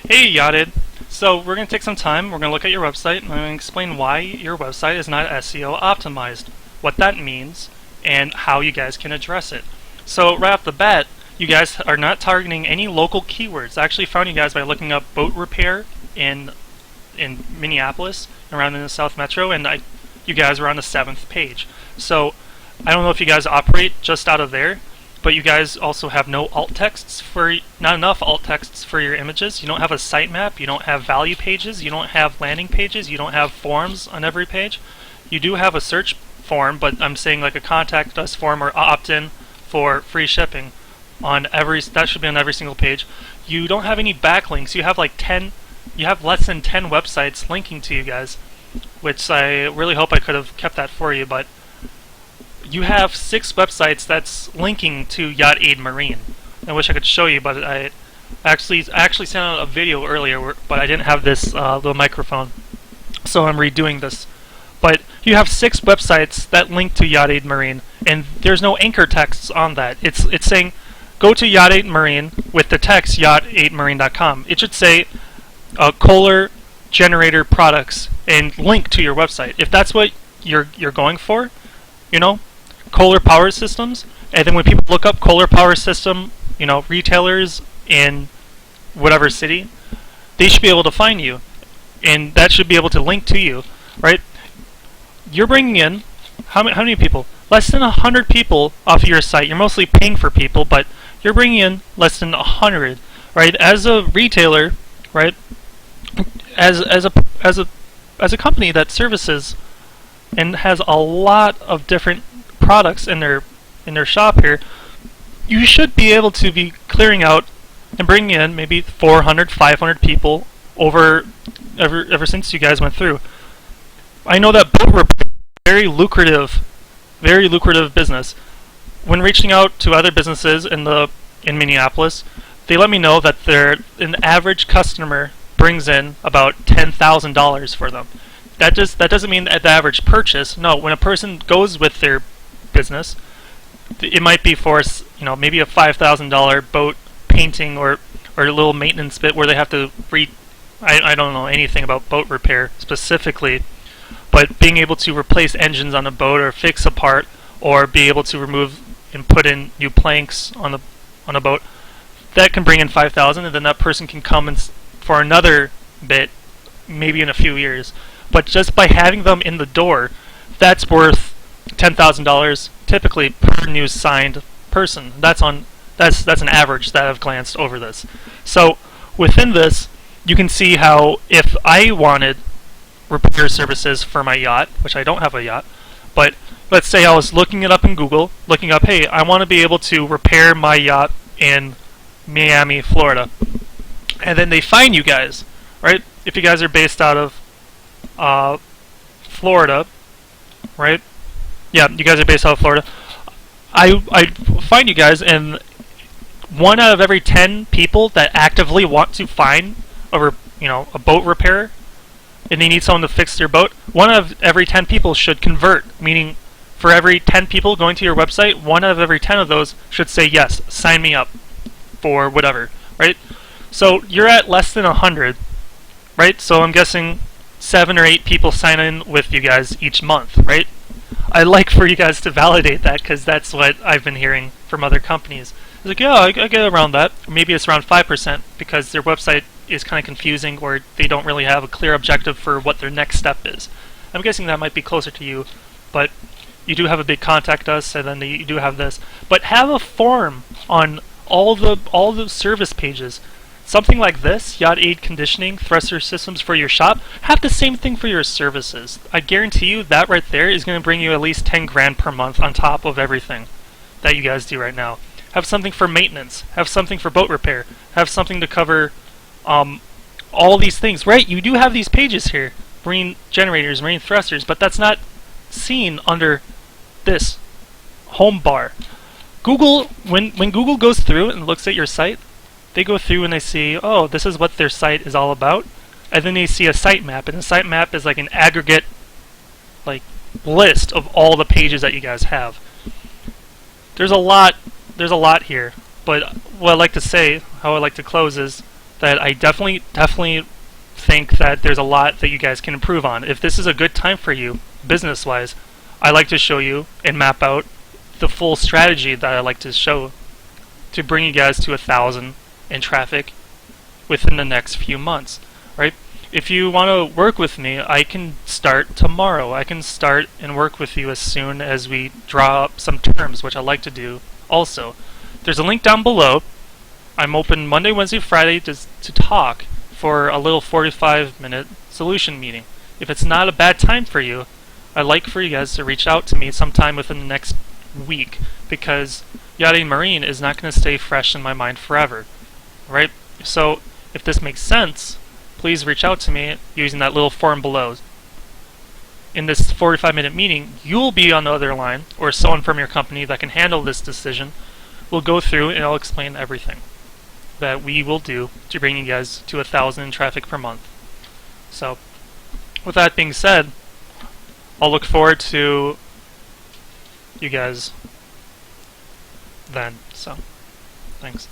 Hey yachtaid! So we're going to take some time, we're going to look at your website, and I'm going to explain why your website is not SEO optimized, what that means, and how you guys can address it. So right off the bat, you guys are not targeting any local keywords. I actually found you guys by looking up boat repair in Minneapolis, around in the South Metro, and you guys were on the 7th page. So I don't know if you guys operate just out of there, but you guys also have no alt texts not enough alt texts for your images. You don't have a sitemap, you don't have value pages, you don't have landing pages, you don't have forms on every page. You do have a search form, but I'm saying like a contact us form or opt-in for free shipping that should be on every single page. You don't have any backlinks. You have less than 10 websites linking to you guys, which I really hope I could have kept that for you, but you have 6 websites that's linking to yachtaid Marine. I wish I could show you, but I actually sent out a video earlier, but I didn't have this little microphone, so I'm redoing this. But you have 6 websites that link to yachtaid Marine, and there's no anchor texts on that. It's saying go to yachtaid Marine with the text yachtaidmarine.com. It should say Kohler generator products and link to your website. If that's what you're going for, you know, Kohler power systems, and then when people look up Kohler power system, you know, retailers in whatever city, they should be able to find you, and that should be able to link to you, right? You're bringing in how many people? Less than 100 people off of your site. You're mostly paying for people, but you're bringing in less than 100, right? As a retailer, right? As a company that services and has a lot of different products in their shop here, you should be able to be clearing out and bringing in maybe 400, 500 people ever since you guys went through. I know that boat repair is very lucrative business. When reaching out to other businesses in Minneapolis, they let me know that an average customer brings in about $10,000 for them. That doesn't mean the average purchase. No, when a person goes with their business, it might be for maybe a $5,000 boat painting or a little maintenance bit where they have to I don't know anything about boat repair specifically, but being able to replace engines on a boat or fix a part or be able to remove and put in new planks on a boat, that can bring in $5,000, and then that person can come for another bit maybe in a few years. But just by having them in the door, that's worth $10,000 typically per new signed person. That's an average that I've glanced over this. So within this, you can see how if I wanted repair services for my yacht, which I don't have a yacht, but let's say I was looking it up in Google, looking up, hey, I want to be able to repair my yacht in Miami, Florida, and then they find you guys, right? If you guys are based out of Florida, right? Yeah, you guys are based out of Florida. I find you guys, and 1 out of every 10 people that actively want to find a boat repairer, and they need someone to fix their boat, 1 out of every 10 people should convert. Meaning, for every 10 people going to your website, 1 out of every 10 of those should say yes, sign me up for whatever, right? So you're at less than 100, right? So I'm guessing 7 or 8 people sign in with you guys each month, right? I'd like for you guys to validate that, because that's what I've been hearing from other companies. It's like, yeah, I get around that. Maybe it's around 5% because their website is kind of confusing, or they don't really have a clear objective for what their next step is. I'm guessing that might be closer to you, but you do have a big contact us, and then you do have this. But have a form on all the service pages. Something like this, yachtaid conditioning, thruster systems for your shop, have the same thing for your services. I guarantee you that right there is going to bring you at least 10 grand per month on top of everything that you guys do right now. Have something for maintenance, have something for boat repair, have something to cover all these things. Right, you do have these pages here, marine generators, marine thrusters, but that's not seen under this home bar. Google, when Google goes through and looks at your site, they go through and they see, oh, this is what their site is all about, and then they see a sitemap, and a sitemap is like an aggregate list of all the pages that you guys have. There's a lot here, but what I'd like to say, how I'd like to close is, that I definitely think that there's a lot that you guys can improve on. If this is a good time for you, business-wise, I like to show you and map out the full strategy that I like to show to bring you guys to 1,000 in traffic within the next few months, right? If you want to work with me, I can start tomorrow. I can start and work with you as soon as we draw up some terms, which I like to do also. There's a link down below. I'm open Monday, Wednesday, Friday to talk for a little 45-minute solution meeting. If it's not a bad time for you, I'd like for you guys to reach out to me sometime within the next week, because yachting marine is not going to stay fresh in my mind forever, right? So if this makes sense, please reach out to me using that little form below. In this 45-minute meeting, you'll be on the other line, or someone from your company that can handle this decision will go through and I'll explain everything that we will do to bring you guys to 1,000 in traffic per month. So, with that being said, I'll look forward to you guys then. So, thanks.